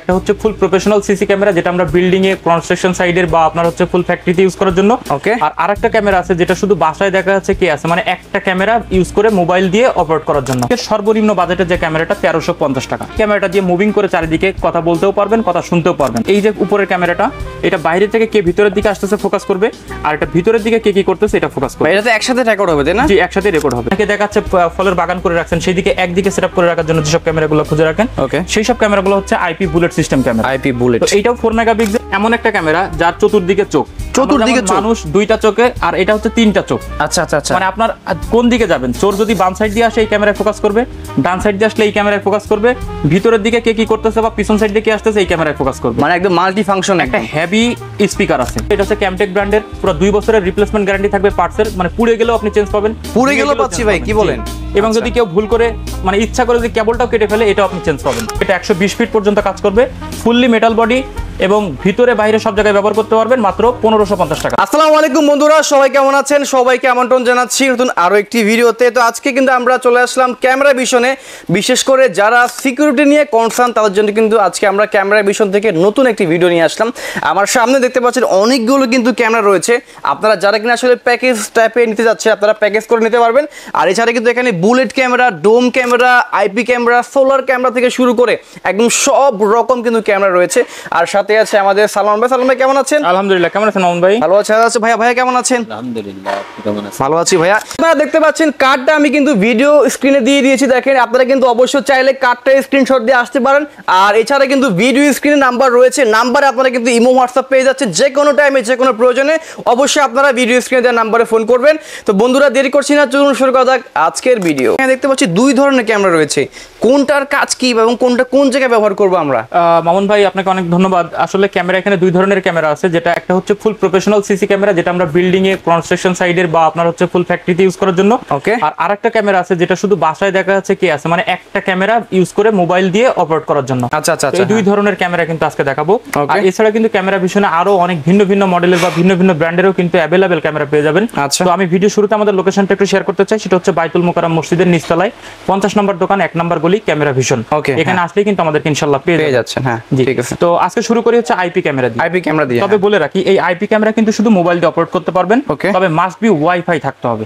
একটা হচ্ছে ফুল professional CC camera, যেটা আমরা বিল্ডিং এ, কনস্ট্রাকশন সাইডের বা আপনার হচ্ছে ফুল ফ্যাক্টরিতে ইউজ করার জন্য। ওকে। আর আরেকটা ক্যামেরা আছে যেটা শুধু বাসায় দেখা যাচ্ছে কে আছে, মানে একটা ক্যামেরা ইউজ করে মোবাইল দিয়ে অপারেট করার জন্য। সর্বনিম্ন বাজেটের যে ক্যামেরাটা 1350 টাকা। ক্যামেরাটা দিয়ে মুভিং করে চারিদিকে কথা বলতেও পারবেন, কথা শুনতেও পারবেন। এই যে উপরের ক্যামেরাটা, এটা বাইরে থেকে কে ভিতরের দিকে আসতেছে ফোকাস করবে, আর এটা ভিতরের দিকে কে কি করতেছে এটা ফোকাস করবে। এটা তো একসাথে রেকর্ড হবে তাই না? জি, একসাথে রেকর্ড হবে। একে দেখাচ্ছে ফলের বাগান করে রাখছেন, সেই দিকে একদিকে সেটআপ করে রাখার জন্য যেসব ক্যামেরাগুলো খুঁজে রাখেন, ওকে, সেই সব ক্যামেরাগুলো হচ্ছে IP bullet system camera. IP bullet. তো এইটাও 4 মেগাপিক্সেল, এমন একটা ক্যামেরা যার চতুর্দিকে চোখ। চতুর্দিকে চোখ, মানুষ দুইটা চোখে, আর এটা হচ্ছে তিনটা চোখ। আচ্ছা আচ্ছা আচ্ছা। মানে আপনার কোন দিকে যাবেন, চোর যদি বাম সাইড দিয়ে আসে এই ক্যামেরায় ফোকাস করবে, ডান সাইড দিয়ে আসলে এই ক্যামেরায় ফোকাস করবে, ভিতরের দিকে কে কি করতেছে বা পিছন সাইড দিয়ে কে আসতেছে এই ক্যামেরায় ফোকাস করবে। মানে একদম মাল্টি ফাংশন। একটা হেভি স্পিকার আছে। এটা হচ্ছে ক্যামটেক ব্র্যান্ডের, পুরো 2 বছরের রিপ্লেসমেন্ট গ্যারান্টি থাকবে পার্টসের, মানে পুড়ে গেলেও আপনি চেঞ্জ পাবেন। পুড়ে গেলেও পাচ্ছি ভাই, কি বলেন? এবং যদি কেউ ভুল করে মানে ইচ্ছা করে যদি কেবলটাও কেটে ফেলে এটাও আপনি চেঞ্জ পাবেন। এটা 120 ফিট পর্যন্ত কাজ করবে, ফুললি মেটাল বডি, এবং ভিতরে বাইরে সব জায়গায় ব্যবহার করতে পারবেন মাত্র 1550 টাকা। আসসালামু আলাইকুম বন্ধুরা, সবাই কেমন আছেন? সবাইকে আমন্ত্রণ জানাচ্ছি নতুন আরো একটি ভিডিওতে। তো আজকে কিন্তু আমরা চলে আসলাম ক্যামেরা ভিশনে। বিশেষ করে যারা সিকিউরিটি নিয়ে কনসার্ন তাদের জন্য কিন্তু আজকে আমরা ক্যামেরা ভিশন থেকে নতুন একটি ভিডিও নিয়ে আসলাম। আমার সামনে দেখতে পাচ্ছেন অনেকগুলো কিন্তু ক্যামেরা রয়েছে। আপনারা যারা কিনা আসলে প্যাকেজ টাইপে নিতে যাচ্ছে আপনারা প্যাকেজ করে নিতে পারবেন। আর এছাড়া কিন্তু এখানে bullet camera, dome camera, IP camera, solar camera থেকে শুরু করে একদম সব রকম কিন্তু ক্যামেরা রয়েছে। আর সাথে আছে আমাদের সালমান ভাই। সালমান ভাই কেমন আছেন? আলহামদুলিল্লাহ, কেমন আছেন মামুন ভাই? ভালো আছি ভাইয়া। ভাইয়া কেমন আছেন? আলহামদুলিল্লাহ, কেমন আছেন? ভালো আছি ভাইয়া। আপনারা দেখতে পাচ্ছেন কার্ডটা আমি কিন্তু ভিডিও স্ক্রিনে দিয়ে দিয়েছি, দেখেন। আপনারা কিন্তু অবশ্যই চাইলে কার্ডটা স্ক্রিনশট দিয়ে আসতে পারেন। আর এছাড়া কিন্তু ভিডিও স্ক্রিনে নাম্বার রয়েছে, নাম্বারে আপনারা কিন্তু ইমো, হোয়াটসঅ্যাপ পেয়ে যাচ্ছে। যে কোনো টাইমে যে কোনো প্রয়োজনে অবশ্যই আপনারা ভিডিও স্ক্রিনে দেওয়া নাম্বারে ফোন করবেন। তো বন্ধুরা দেরি করছি না, চলুন শুরু করা যাক আজকের ভিডিও। এখানে দেখতে পাচ্ছি 2 ধরনের ক্যামেরা রয়েছে, কোনটার কাজ কি এবং কোনটা কোন জায়গায় ব্যবহার করবো আমরা? মামুন ভাই আপনাকে অনেক ধন্যবাদ। আসলে ক্যামেরা এখানে 2 ধরনের ক্যামেরা আছে, যেটা একটা হচ্ছে ফুল প্রফেশনাল সিসি ক্যামেরা, যেটা আমরা বিল্ডিং এ, কনস্ট্রাকশন সাইডের বা আপনার হচ্ছে ফুল ফ্যাক্টরিতে ইউজ করার জন্য। ওকে। আর আরেকটা ক্যামেরা আছে যেটা শুধু বাসায় দেখা যাচ্ছে কে আছে, মানে একটা ক্যামেরা ইউজ করে মোবাইল দিয়ে অপারেট করার জন্য। আচ্ছা আচ্ছা আচ্ছা। এই 2 ধরনের ক্যামেরা কিন্তু আজকে দেখাবো। ওকে। আর এছাড়া কিন্তু ক্যামেরা ভিশনে আরো অনেক ভিন্ন ভিন্ন মডেলের বা ভিন্ন ভিন্ন ব্র্যান্ডেরও কিন্তু অ্যাভেলেবেল ক্যামেরা পেয়ে যাবেন। আচ্ছা। তো আমি ভিডিও শুরুতে আমাদের লোকেশনটা একটু শেয়ার করতে চাই। সেটা হচ্ছে বাইতুল মোকাররম মসজিদের নিচতলায় 50 নম্বর দোকান, 1 নম্বর গলি, ক্যামেরা ভিশন। ওকে। এখানে আসলেই কিন্তু আমাদেরকে ইনশাআল্লাহ পেয়ে যাচ্ছেন। হ্যাঁ, ঠিক আছে। তো আজকে শুরু করি হচ্ছে আইপি ক্যামেরা দিয়ে। আইপি ক্যামেরা দিয়ে। তবে বলে রাখি, এই আইপি ক্যামেরা কিন্তু শুধু মোবাইল দিয়ে অপারেট করতে পারবেন। ওকে। তবে মাস্ট বি ওয়াইফাই থাকতে হবে।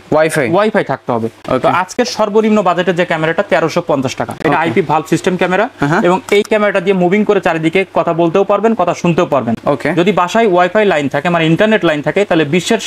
ওয়াইফাই থাকতে হবে। তো আজকের সর্বনিম্ন বাজেটের যে ক্যামেরাটা 1350 টাকা। এটা আইপি ভালভ সিস্টেম ক্যামেরা, এবং এই ক্যামেরাটা দিয়ে মুভিং করে চারিদিকে কথা বলতেও পারবেন, কথা শুনতেও পারবেন। ওকে। যদি বাসায় ওয়াইফাই লাইন থাকে, মানে ইন্টারনেট লাইন থাকে, তাহলে বিশ্বের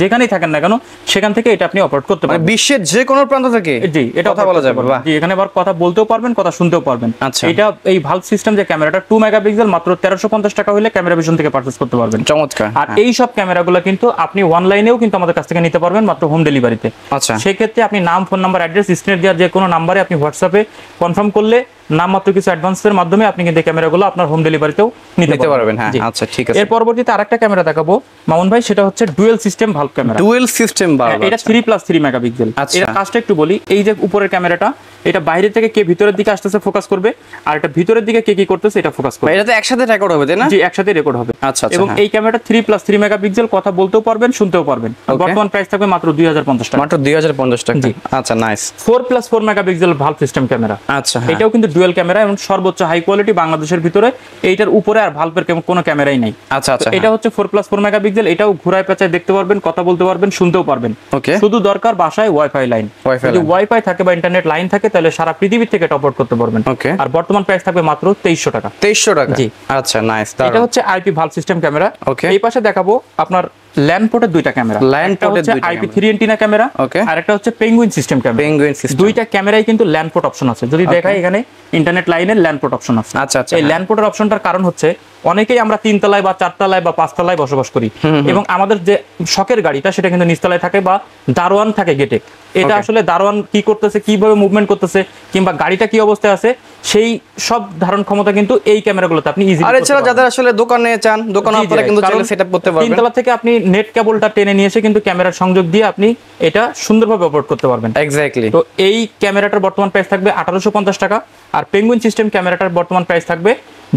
যেখানেই থাকেন না কেন সেখান থেকে এটা আপনি অপারেট করতে পারবেন। বিশ্বের যে কোনো প্রান্ত থেকে? জি, এটা কথা বলা যাবে। জি, এখানে আবার কথা বলতেও পারবেন, কথা শুনতেও পারবেন। আচ্ছা। এটা এই ভালভ সিস্টেম যে ক্যামেরাটা 2 মেগাপিক্সেল, মাত্র 1350 টাকা হলে ক্যামেরা ভিশন থেকে পারচেজ করতে পারবেন। চমৎকার। আর এই সব ক্যামেরাগুলো কিন্তু আপনি অনলাইনেও কিন্তু আমাদের কাছ থেকে নিতে পারবেন, মাত্র হোম ডেলিভারিতে। আচ্ছা। সেক্ষেত্রে আপনি নাম, ফোন নাম্বার, অ্যাড্রেস, স্ক্রিনে দেওয়া যে কোনো নাম্বারে আপনি হোয়াটসঅ্যাপে কনফার্ম করলে নামমাত্র কিছু অ্যাডভান্সের মাধ্যমে আপনি কিন্তু এই ক্যামেরাগুলো আপনার হোম ডেলিভারিতেও নিতে পারবেন। হ্যাঁ, আচ্ছা ঠিক আছে। এর পরবর্তীতে আরেকটা ক্যামেরা দেখাবো মামুন ভাই, সেটা হচ্ছে dual system valve camera. Dual system valve. এটা 3+3 মেগাপিক্সেল। এটা কাজটা একটু বলি। এই যে উপরের ক্যামেরাটা, এটা বাইরে থেকে কে ভিতরের দিকে আসতেছে ফোকাস করবে, আর এটা ভিতরের দিকে কে কি করতেছে এটা ফোকাস করবে। এটা তো একসাথে রেকর্ড হবে তাই না? জি, একসাথে রেকর্ড হবে। আচ্ছা। এবং এই ক্যামেরাটা 3+3 মেগাপিক্সেল, কথা বলতেও পারবেন, শুনতেও পারবেন। বর্তমান প্রাইস থাকবে মাত্র 2050 টাকা। মাত্র 2050 টাকা। আচ্ছা, nice. 4+4 megapixel valve system camera. আচ্ছা। এটাও কিন্তু ডুয়াল ক্যামেরা এবং সর্বোচ্চ হাই কোয়ালিটি বাংলাদেশের ভিতরে। এইটার উপরে আর ভালভের কোনো ক্যামেরাই নাই। আচ্ছা আচ্ছা। এটা হচ্ছে 4+4 মেগাপিক্সেল। এটাও ঘুরায় পেঁচায় দেখতে পারবেন, কথা বলতে পারবেন, শুনতেও পারবেন। ওকে। শুধু দরকার বাসায় ওয়াইফাই লাইন। যদি ওয়াইফাই থাকে বা ইন্টারনেট লাইন থাকে তাহলে সারা পৃথিবী থেকে এটা অপারেট করতে পারবেন। ওকে। আর বর্তমান প্রাইস থাকবে মাত্র 2300 টাকা। 2300 টাকা। জি। আচ্ছা, নাইস। এটা হচ্ছে আইপি ভালভ সিস্টেম ক্যামেরা। ওকে। এই পাশে দেখাবো আপনার ল্যান্ড পোর্টের 2টা ক্যামেরা। একটা হচ্ছে আইপি 3 এন্টিনা ক্যামেরা, আর একটা হচ্ছে penguin system camera. Penguin system. 2টা ক্যামেরাই কিন্তু ল্যান্ড পোর্ট অপশন আছে। যদি দেখাই এখানে ইন্টারনেট লাইনের ল্যান্ড পোর্ট অপশন আছে। আচ্ছা আচ্ছা। এই ল্যান্ড পোর্টের অপশনটার কারণ হচ্ছে অনেকেই আমরা 3 তলায় বা 4 তলায় বা 5 তলায় বসবাস করি, এবং আমাদের যে শখের গাড়িটা সেটা কিন্তু নিচতলায় থাকে বা দারোয়ান থাকে গেটে। এটা আসলে দারোয়ান কি করতেছে, কিভাবে মুভমেন্ট করতেছে, কিংবা গাড়িটা কি অবস্থায় আছে, সেই সব ধারণ ক্ষমতা কিন্তু এই ক্যামেরাগুলোতে আপনি ইজিলি। আর এছাড়া যাদের আসলে দোকানে চান, দোকানে আপনারা কিন্তু চাইলে সেটআপ করতে পারবেন। 3 তলা থেকে আপনি নেট কেবলটা টেনে নিয়ে এসে কিন্তু ক্যামেরার সংযোগ দিয়ে আপনি এটা সুন্দরভাবে অপারেট করতে পারবেন। এক্স্যাক্টলি। তো এই ক্যামেরাটার বর্তমান প্রাইস থাকবে 1850 টাকা, আর পেঙ্গুইন সিস্টেম ক্যামেরাটার বর্তমান প্রাইস থাকবে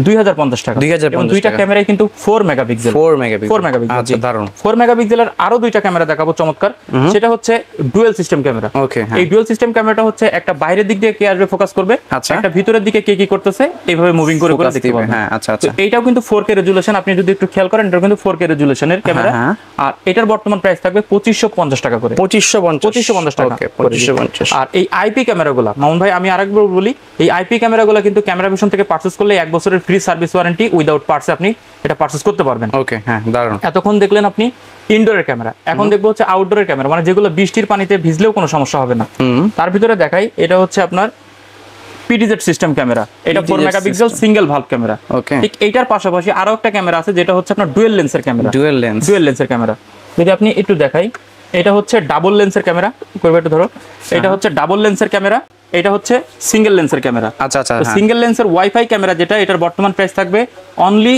2050 টাকা। 2050 এবং দুইটা ক্যামেরাই কিন্তু 4 মেগাপিক্সেল। 4 মেগাপিক্সেল। 4 মেগাপিক্সেল। আচ্ছা, দারুণ। 4 মেগাপিক্সেলের আরো দুইটা ক্যামেরা দেখাবো চমৎকার। সেটা হচ্ছে ডুয়াল সিস্টেম ক্যামেরা। ওকে, এই ডুয়াল সিস্টেম ক্যামেরাটা হচ্ছে একটা বাইরের দিক দিয়ে কে আসবে ফোকাস করবে, আচ্ছা। একটা ভিতরের দিকে কে কি করতেছে এইভাবে মুভিং করে করে দেখতে পাবেন। হ্যাঁ, আচ্ছা তো আচ্ছা। এইটাও কিন্তু 4K রেজুলেশন, আপনি যদি একটু খেয়াল করেন এটা কিন্তু 4K রেজুলেশনের ক্যামেরা। হ্যাঁ। আর এটার বর্তমান প্রাইস থাকবে 2550 টাকা করে। 2550 টাকা। ওকে, 2550। আর এই আইপি ক্যামেরাগুলো মামুন ভাই আমি আরেকবার বলি, এই আইপি ক্যামেরাগুলো কিন্তু ক্যামেরা ভিশন থেকে পারচেজ করলে 1 বছরের ফ্রি সার্ভিস ওয়ারেন্টি উইদাউট পার্টসে আপনি এটা পারচেজ করতে পারবেন। ওকে, হ্যাঁ, দারুণ। এতক্ষণ দেখলেন আপনি ইনডোরের ক্যামেরা, এখন দেখবো হচ্ছে আউটডোরের ক্যামেরা, মানে যেগুলো বৃষ্টির পানিতে ভিজলেও কোনো সমস্যা হবে না। তার ভিতরে দেখাই, এটা হচ্ছে আপনার পিডিজেড সিস্টেম ক্যামেরা। এটা 4 মেগাপিক্সেল সিঙ্গেল ভালভ ক্যামেরা। ওকে, ঠিক এইটার পাশাপাশি আরো একটা ক্যামেরা আছে যেটা হচ্ছে আপনার ডুয়েল লেন্সের ক্যামেরা। ডুয়াল লেন্সের ক্যামেরা যদি আপনি একটু দেখাই, এটা হচ্ছে ডাবল লেন্সের ক্যামেরা। করবে একটু ধরো, এটা হচ্ছে ডাবল লেন্সের ক্যামেরা, এটা হচ্ছে সিঙ্গেল লেন্সের ক্যামেরা। আচ্ছা আচ্ছা। সিঙ্গেল লেন্সের ওয়াইফাই ক্যামেরা যেটা, এটার বর্তমান প্রাইস থাকবে অনলি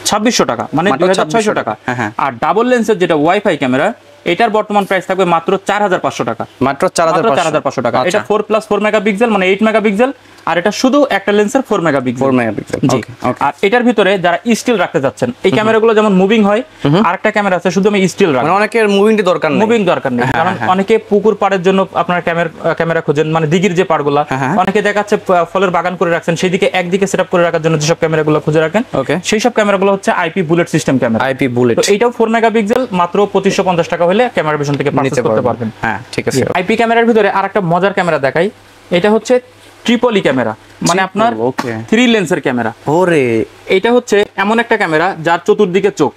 2600 টাকা, মানে 2600 টাকা। আর ডাবল লেন্সের যেটা ওয়াইফাই ক্যামেরা, এটার বর্তমান প্রাইস থাকবে মাত্র 4500 টাকা। মাত্র 4500 টাকা। এটা 4+4 মেগাপিক্সেল মানে 8 মেগাপিক্সেল, আর এটা শুধু একটা লেন্সের 4 মেগাপিক্সেল। 4 মেগাপিক্সেল। জি। আর এটার ভিতরে যারা স্টিল রাখতে যাচ্ছেন, এই ক্যামেরাগুলো যেমন মুভিং হয়, আরেকটা ক্যামেরা আছে শুধু আমি স্টিল রাখবো, মানে অনেকের মুভিংটি দরকার নেই। মুভিং দরকার নেই, কারণ অনেকে পুকুর পাড়ের জন্য আপনার ক্যামেরা খোঁজেন, মানে দিঘির যে পাড়গুলা, অনেকে দেখাচ্ছে ফলের বাগান করে রাখছেন, সেইদিকে একদিকে সেটআপ করে রাখার জন্য যেসব ক্যামেরাগুলো খুঁজে রাখেন, সেই সব ক্যামেরাগুলো হচ্ছে IP bullet system camera. IP bullet. তো এইটাও 4 মেগাপিক্সেল, মাত্র 2550 টাকা হলে ক্যামেরা ভিশন থেকে পারচেজ করতে পারবেন। হ্যাঁ, ঠিক আছে। আইপি ক্যামেরার ভিতরে আরেকটা মজার ক্যামেরা দেখাই, এটা হচ্ছে ট্রিপলি ক্যামেরা, মানে আপনার 3 লেন্সের ক্যামেরা। ওরে, এটা হচ্ছে এমন একটা ক্যামেরা যার চতুর্দিকে চোখ,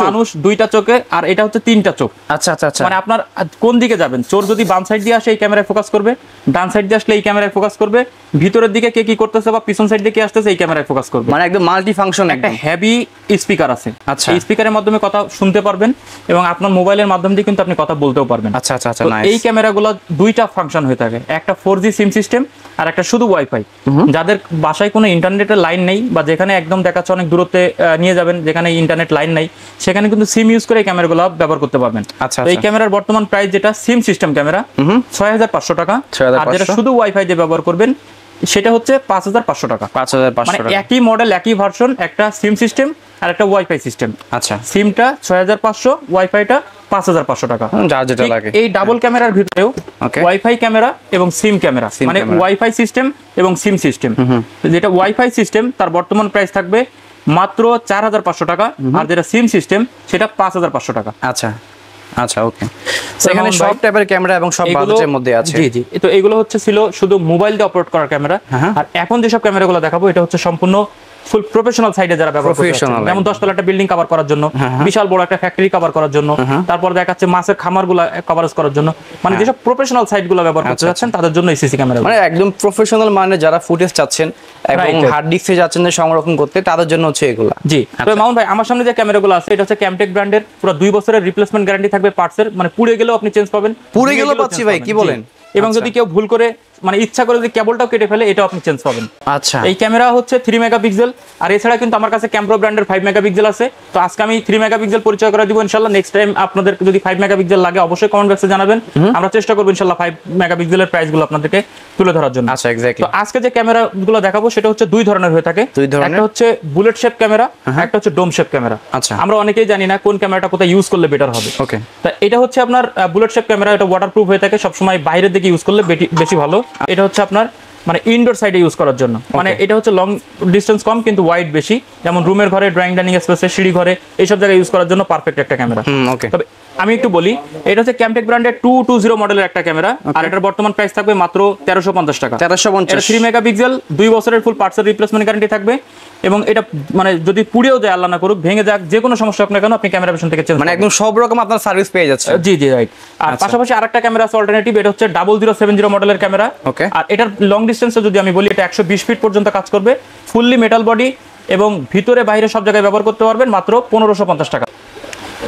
মানুষ 2টা চোখে, আর এটা হচ্ছে 3টা চোখ। আচ্ছা আচ্ছা আচ্ছা। মানে আপনার কোন দিকে যাবেন, চোর যদি বাম সাইড দিয়ে আসে এই ক্যামেরায় ফোকাস করবে, ডান সাইড দিয়ে আসলে এই ক্যামেরায় ফোকাস করবে, ভিতরের দিকে কে কি করতেছে বা পিছন সাইড দিয়ে কে আসতেছে এই ক্যামেরায় ফোকাস করবে। মানে একদম মাল্টি ফাংশন। একটা হেভি স্পিকার আছে। আচ্ছা। এই স্পিকারের মাধ্যমে কথা শুনতে পারবেন এবং আপনার মোবাইলের মাধ্যমে দিয়ে কিন্তু আপনি কথা বলতেও পারবেন। আচ্ছা আচ্ছা আচ্ছা, নাইস। এই ক্যামেরাগুলো দুইটা ফাংশন হয়ে থাকে, একটা 4G সিম সিস্টেম আর একটা শুধু ওয়াইফাই। যাদের বাসায় কোনো ইন্টারনেটের লাইন নেই বা যেখানে একদম দেখাচ্ছে অনেক দূরত্বে নিয়ে যাবেন, যেখানে ইন্টারনেট লাইন নাই, সেখানে কিন্তু সিম ইউজ করে এই ক্যামেরাগুলো ব্যবহার করতে পারবেন। আচ্ছা। এই ক্যামেরার বর্তমান প্রাইস যেটা সিম সিস্টেম ক্যামেরা 6500 টাকা, আর যেটা শুধু ওয়াইফাই দিয়ে ব্যবহার করবেন সেটা হচ্ছে 5500 টাকা। 5500 টাকা। একই মডেল একই ভার্সন, একটা সিম সিস্টেম আর একটা ওয়াইফাই সিস্টেম। আচ্ছা। সিমটা 6500, ওয়াইফাইটা 5500 টাকা, যার যেটা লাগে। এই ডাবল ক্যামেরার ভিতরেও ওয়াইফাই ক্যামেরা এবং সিম ক্যামেরা, মানে ওয়াইফাই সিস্টেম এবং সিম সিস্টেম। যেটা ওয়াইফাই সিস্টেম তার বর্তমান প্রাইস থাকবে মাত্র 4500 টাকা, আর যেটা সিম সিস্টেম সেটা 5500 টাকা। আচ্ছা আচ্ছা, ওকে। সেখানে সব টাইপের ক্যামেরা এবং সব বাজেটের মধ্যে আছে। জি জি। তো এগুলো হচ্ছে ছিল শুধু মোবাইল দিয়ে অপারেট করার ক্যামেরা। আর এখন যেসব ক্যামেরাগুলো দেখাবো এটা হচ্ছে সম্পূর্ণ ফুল প্রফেশনাল সাইডে যারা ব্যবহার করছে, যেমন 10 তলা একটা বিল্ডিং কভার করার জন্য, বিশাল বড় একটা ফ্যাক্টরি কভার করার জন্য, তারপর দেখাচ্ছে মাছের খামারগুলো কভারেজ করার জন্য, মানে যেসব প্রফেশনাল সাইটগুলো ব্যবহার করতে যাচ্ছেন তাদের জন্য এই সিসি ক্যামেরা, মানে একদম প্রফেশনাল, মানে যারা ফুটেজ চাচ্ছেন এবং হার্ড ডিস্কে যাচ্ছেন সংরক্ষণ করতে, তাদের জন্য হচ্ছে এগুলো। জি। তো মামুন ভাই আমার সামনে যে ক্যামেরাগুলো আছে এটা হচ্ছে ক্যামটেক ব্র্যান্ডের, পুরো 2 বছরের রিপ্লেসমেন্ট গ্যারান্টি থাকবে পার্টসের, মানে পুড়ে গেলেও আপনি চেঞ্জ পাবেন। পুড়ে গেলেও পাচ্ছি ভাই, কি বলেন? এবং যদি কেউ ভুল করে মানে ইচ্ছা করে যদি কেবলটাও কেটে ফেলে এটাও আপনি চেঞ্জ পাবেন। আচ্ছা। এই ক্যামেরা হচ্ছে 3 মেগাপিক্সেল, আর এছাড়া কিন্তু আমার কাছে ক্যাম্প্রো ব্র্যান্ডের 5 মেগাপিক্সেল আছে। তো আজকে আমি 3 মেগাপিক্সেল পরিচয় করে দিব ইনশাআল্লাহ। নেক্সট টাইম আপনাদের যদি 5 মেগাপিক্সেল লাগে অবশ্যই কমেন্ট বক্সে জানাবেন, আমরা চেষ্টা করব ইনশাআল্লাহ 5 মেগাপিক্সেলের প্রাইসগুলো আপনাদেরকে তুলে ধরার জন্য। আচ্ছা, এক্স্যাক্টলি। তো আজকে যে ক্যামেরাগুলো দেখাবো সেটা হচ্ছে 2 ধরনের হয়ে থাকে। একটা হচ্ছে বুলেট শেপ ক্যামেরা, একটা হচ্ছে ডোম শেপ ক্যামেরা। আচ্ছা। আমরা অনেকেই জানি না কোন ক্যামেরাটা কোথায় ইউজ করলে বেটার হবে। ওকে। তো এটা হচ্ছে আপনার বুলেট শেপ ক্যামেরা, এটা ওয়াটারপ্রুফ হয়ে থাকে, সব সময় বাইরের দিকে ইউজ করলে বেশি ভালো। এটা হচ্ছে আপনার মানে ইনডোর সাইডে ইউজ করার জন্য, মানে এটা হচ্ছে লং ডিসটেন্স কম কিন্তু ওয়াইড বেশি, যেমন রুমের ঘরে, ড্রয়িং ডাইনিং স্পেসে, সিঁড়ি ঘরে, এইসব জায়গায় ইউজ করার জন্য পারফেক্ট একটা ক্যামেরা। ওকে। তবে আমি একটু বলি, এটা হচ্ছে ক্যামটেক ব্র্যান্ডের 220 মডেলের একটা ক্যামেরা, আর এটার বর্তমান প্রাইস থাকবে মাত্র 1350 টাকা। 1350। 3 মেগাপিক্সেল, 2 বছরের ফুল পার্টসের রিপ্লেসমেন্ট গ্যারান্টি থাকবে, এবং এটা মানে যদি পুড়েও যায়, আল্লাহ না করুক, ভেঙে যাক, যে কোনো সমস্যা হোক না কেন আপনি ক্যামেরা ভিশন থেকে চেঞ্জ, মানে একদম সব রকম আপনার সার্ভিস পেয়ে যাচ্ছে। জি জি, রাইট। আর পাশাপাশি আরেকটা ক্যামেরা আছে অল্টারনেটিভ, এটা হচ্ছে 0070 মডেলের ক্যামেরা। ওকে। আর এটার লং ডিসটেন্সে যদি আমি বলি, এটা 120 ফিট পর্যন্ত কাজ করবে, ফুললি মেটাল বডি, এবং ভিতরে বাইরে সব জায়গায় ব্যবহার করতে পারবেন মাত্র 1550 টাকা।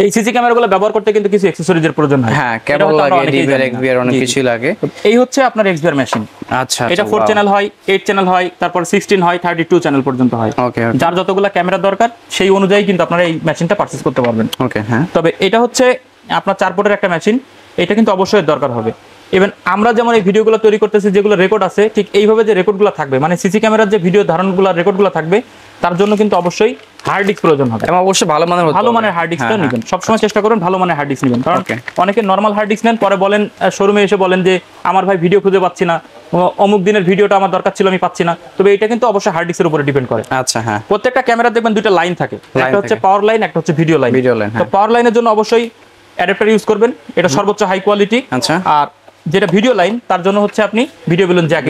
এই সিসি ক্যামেরাগুলো ব্যবহার করতে কিন্তু কিছু অ্যাকসেসরিজের প্রয়োজন হয়। হ্যাঁ, কেবল লাগে, ডিভিআর, এক্সভিআর, অনেক কিছু লাগে। এই হচ্ছে আপনার এক্সভিআর মেশিন। আচ্ছা। এটা 4 চ্যানেল হয়, 8 চ্যানেল হয়, তারপর 16 হয়, 32 চ্যানেল পর্যন্ত হয়। ওকে। যার যতগুলো ক্যামেরা দরকার সেই অনুযায়ী কিন্তু আপনারা এই মেশিনটা পারচেজ করতে পারবেন। ওকে। হ্যাঁ। তবে এটা হচ্ছে আপনার 4 পোর্টের একটা মেশিন, এটা কিন্তু অবশ্যই দরকার হবে। ইভেন আমরা যেমন এই ভিডিওগুলো তৈরি করতেছি যেগুলো রেকর্ড আছে ঠিক এইভাবে যে রেকর্ডগুলো থাকবে মানে সিসি ক্যামেরার যে ভিডিও ধারণগুলো রেকর্ডগুলো থাকবে তার জন্য কিন্তু অবশ্যই হার্ড ডিস্ক প্রয়োজন হবে এবং অবশ্যই ভালো মানের হার্ড ডিস্কটা নেবেন সবসময় চেষ্টা করুন ভালো মানের হার্ড ডিস্ক নেবেন কারণ অনেকে নরমাল হার্ড ডিস্ক নেন পরে বলেন শোরুমে এসে বলেন যে আমার ভাই ভিডিও খুঁজে পাচ্ছি না অমুক দিনের ভিডিওটা আমার দরকার ছিল আমি পাচ্ছি না তবে এটা কিন্তু অবশ্যই হার্ড ডিস্কের উপরে ডিপেন্ড করে আচ্ছা হ্যাঁ প্রত্যেকটা ক্যামেরা দেখবেন দুটো লাইন থাকে একটা হচ্ছে পাওয়ার লাইন একটা হচ্ছে ভিডিও লাইন তো পাওয়ার লাইনের জন্য অবশ্যই অ্যাডাপ্টার ইউজ করবেন এটা সর্বোচ্চ হাই কোয়ালিটি আচ্ছা আর যেটা ভিডিও লাইন তার জন্য হচ্ছে আপনি ভিডিও বেলুন জ্যাক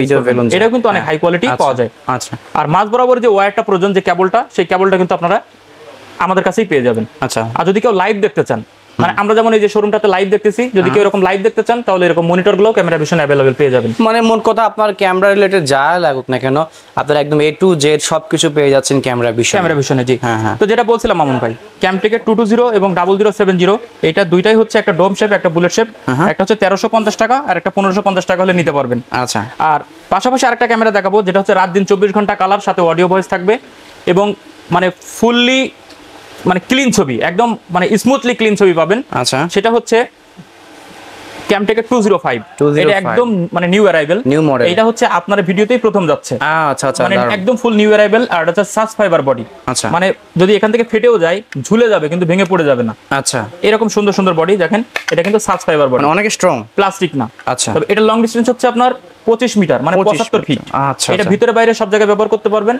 এটা কিন্তু অনেক হাই কোয়ালিটি পাওয়া যায় আচ্ছা আর মাঝ বরাবর যে ওয়্যারটা প্রয়োজন যে কেবলটা সেই কেবলটা কিন্তু আপনারা আমাদের কাছেই পেয়ে যাবেন আচ্ছা আর যদি কেউ লাইভ দেখতে চান মানে আমরা যেমন এই যে শোরুমটাতে লাইভ দেখতেছি যদি কেউ এরকম লাইভ দেখতে চান তাহলে এরকম মনিটরগুলো ক্যামেরা ভিশন अवेलेबल পেয়ে যাবেন মানে মোট কথা আপনার ক্যামেরা রিলেটেড যা লাগুক না কেন আপনারা একদম A to Z সবকিছু পেয়ে যাচ্ছেন ক্যামেরা ভিশনে জি হ্যাঁ তো যেটা বলছিলাম মামুন ভাই ক্যামটেকের 220 এবং 0070 এটা দুইটাই হচ্ছে একটা ডোম শেপ একটা বুলেট শেপ একটা হচ্ছে 1350 টাকা আর একটা 1550 টাকা হলে নিতে পারবেন আচ্ছা আর পাশাপাশি আরেকটা ক্যামেরা দেখাবো যেটা হচ্ছে রাত দিন 24 ঘন্টা কালার সাথে অডিও ভয়েস থাকবে এবং মানে ফুললি মানে ক্লিন ছবি একদম মানে স্মুথলি ক্লিন ছবি পাবেন আচ্ছা সেটা হচ্ছে ক্যামটেকের 205 এটা একদম মানে নিউ অ্যারাইভেল নিউ মডেল এটা হচ্ছে আপনার ভিডিওতেই প্রথম যাচ্ছে আচ্ছা আচ্ছা মানে একদম ফুল নিউ অ্যারাইভেল আর এটা হচ্ছে সাস ফাইবার বডি আচ্ছা মানে যদি এখান থেকে ফেটেও যায় ঝুলে যাবে কিন্তু ভেঙে পড়ে যাবে না আচ্ছা এরকম সুন্দর সুন্দর বডি দেখেন এটা কিন্তু সাস ফাইবার বডি অনেক স্ট্রং প্লাস্টিক না আচ্ছা তবে এটা লং ডিসটেন্স হচ্ছে আপনার 25 মিটার মানে 75 ফিট আচ্ছা এটা ভিতরে বাইরে সব জায়গায় ব্যবহার করতে পারবেন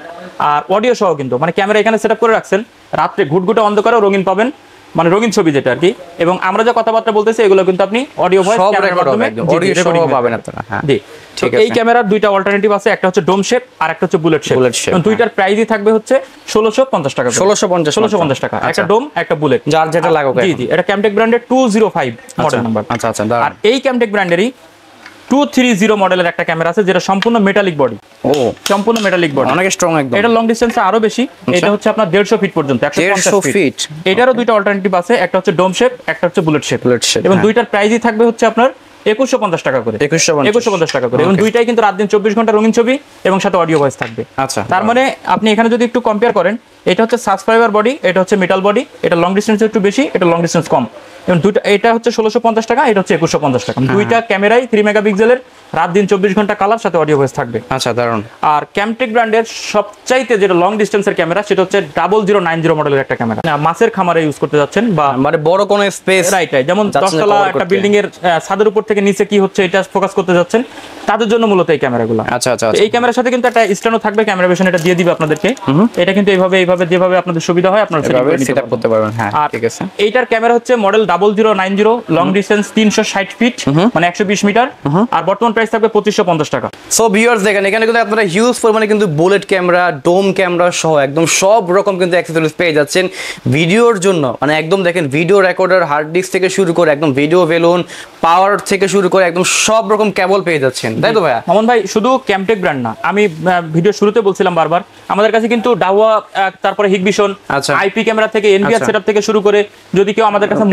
আর অডিও সহ কিন্তু মানে ক্যামেরা এখানে সেটআপ করে রাখছেন রাতে ঘুটঘুটে অন্ধকারে রঙিন পাবেন মানে রঙিন ছবি যেটা আর কি এবং আমরা যে কথাবার্তা বলতেছি এগুলো কিন্তু আপনি অডিও ভয়েস ক্যামেরার মাধ্যমে অডিও সহ পাবেন আপনারা হ্যাঁ জি ঠিক আছে এই ক্যামেরার দুইটা অল্টারনেটিভ আছে একটা হচ্ছে ডোম শেপ আর একটা হচ্ছে বুলেট শেপ এবং দুইটার প্রাইসই থাকবে হচ্ছে 1650 টাকা 1650 টাকা একটা ডোম একটা বুলেট যার যেটা লাগুক জি জি এটা ক্যামটেক ব্র্যান্ডের 205 মডেল নাম্বার আচ্ছা আচ্ছা আর এই ক্যামটেক ব্র্যান্ডেরই 230 মডেলের একটা ক্যামেরা আছে যেটা সম্পূর্ণ মেটালিক বডি সম্পূর্ণ মেটালিক বডি অনেক স্ট্রং একদম এটা লং ডিসটেন্সে আরো বেশি এটা হচ্ছে আপনার 150 ফিট পর্যন্ত 150 ফিট এটারও দুইটা অল্টারনেটিভ আছে একটা হচ্ছে ডোম শেপ একটা হচ্ছে বুলেট শেপ এবং দুইটার প্রাইসই থাকবে হচ্ছে আপনার 2150 টাকা করে 2150 টাকা করে এবং দুইটাই কিন্তু রাত দিন 24 ঘন্টা রঙিন ছবি এবং সাথে অডিও ভয়েস থাকবে আচ্ছা তার মানে আপনি এখানে যদি একটু কম্পেয়ার করেন এটা হচ্ছে সাবস্ক্রাইবার বডি এটা হচ্ছে মেটাল বডি এটা লং ডিসটেন্স একটু বেশি এটা লং ডিসটেন্স কম এবং দুইটা এটা হচ্ছে 1650 টাকা এটা হচ্ছে 2150 টাকা দুইটা ক্যামেরাই 3 মেগাপিক্সেলের রাত দিন 24 ঘন্টা কালার সাথে অডিও ভয়েস থাকবে আচ্ছা দারুন আর ক্যামটেক ব্র্যান্ডের সবচাইতে যেটা লং ডিসটেন্সের ক্যামেরা সেটা হচ্ছে 0090 মডেলের একটা ক্যামেরা মাছের খামারে ইউজ করতে যাচ্ছেন বা মানে বড় কোনো স্পেস রাইট যেমন 10 তলা একটা বিল্ডিং এর ছাদের উপর থেকে নিচে কি হচ্ছে এটা ফোকাস করতে যাচ্ছেন তাদের জন্য মূলত এই ক্যামেরাগুলো আচ্ছা আচ্ছা এই ক্যামেরার সাথে কিন্তু একটা স্ট্যান্ডও থাকবে ক্যামেরা ভিশন এটা দিয়ে দিবে আপনাদেরকে এটা কিন্তু এইভাবে যেভাবে আপনাদের সুবিধা হয় আপনারা সেটআপ করতে পারবেন হ্যাঁ ঠিক আছে এইটার ক্যামেরা হচ্ছে মডেল 0090 লং ডিসটেন্স 360 ফিট মানে 120 মিটার আর বর্তমান প্রাইস থাকবে 2550 টাকা সো ভিউয়ার্স দেখেন এখানে কিন্তু আপনারা হিউজ পরিমাণে কিন্তু বুলেট ক্যামেরা ডোম ক্যামেরা সহ একদম সব রকম কিন্তু অ্যাক্সেসরিজ পেয়ে যাচ্ছেন ভিডিওর জন্য মানে একদম দেখেন ভিডিও রেকর্ডার হার্ড ডিস্ক থেকে শুরু করে একদম ভিডিও বেলুন পাওয়ার থেকে শুরু করে একদম সব রকম কেবল পেয়ে যাচ্ছেন তাই তো ভাইয়া মামুন ভাই শুধু ক্যামটেক ব্র্যান্ড না আমি ভিডিও শুরুতে বলছিলাম বারবার আমাদের কাছে কিন্তু ডাওয়া তারপরে হিগভিশন আইপি ক্যামেরা থেকে এনভিআর সেটআপ থেকে শুরু করে যদি কেউ আমাদের কাছে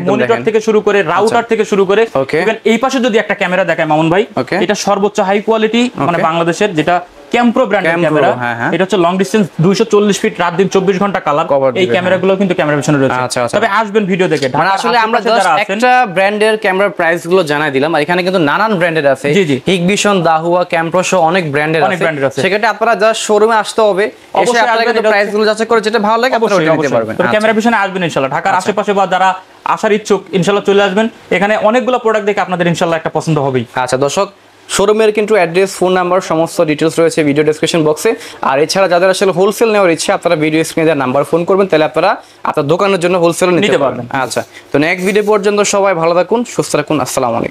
মনিটর থেকে শুরু করে রাউটার থেকে শুরু করে ইভেন এই পাশে যদি একটা ক্যামেরা দেখায় মামুন ভাই এটা সর্বোচ্চ হাই কোয়ালিটি মানে বাংলাদেশের যেটা ক্যাম্প্রো ব্র্যান্ডের ক্যামেরা এটা হচ্ছে লং ডিসটেন্স 240 ফিট রাত দিন 24 ঘন্টা কালার এই ক্যামেরাগুলো কিন্তু ক্যামেরা ভিশনে রয়েছে তবে আসবেন ভিডিও দেখে মানে আসলে আমরা জাস্ট একটা ব্র্যান্ডের ক্যামেরা প্রাইস গুলো জানাই দিলাম আর এখানে কিন্তু নানান ব্র্যান্ডের আছে হিগভিশন দাহুয়া ক্যাম্প্রো সহ অনেক ব্র্যান্ডের আছে সেক্ষেত্রে আপনারা জাস্ট শোরুমে আসতে হবে এসে আপনারা কিন্তু প্রাইস গুলো যাচাই করে যেটা ভালো লাগে আপনারা ওটা নিতে পারবেন তো ক্যামেরা ভিশনে আসবেন ইনশাআল্লাহ ঢাকার আশেপাশে বা যারা আসার ইচ্ছুক ইনশাআল্লাহ চলে আসবেন এখানে অনেকগুলো প্রোডাক্ট দেখে আপনাদের ইনশাআল্লাহ একটা পছন্দ হবেই আচ্ছা দর্শক শোরুমের কিন্তু অ্যাড্রেস ফোন নাম্বার সমস্ত ডিটেলস রয়েছে ভিডিও ডেসক্রিপশন বক্সে আর এছাড়া যাদের আসলে হোলসেল নেওয়ার ইচ্ছা আপনারা ভিডিও স্ক্রিনে দেওয়ার নাম্বার ফোন করবেন তাহলে আপনারা আপনার দোকানের জন্য হোলসেল নিতে পারবেন আচ্ছা তো নেক্সট ভিডিও পর্যন্ত সবাই ভালো থাকুন সুস্থ থাকুন আসসালামু আলাইকুম।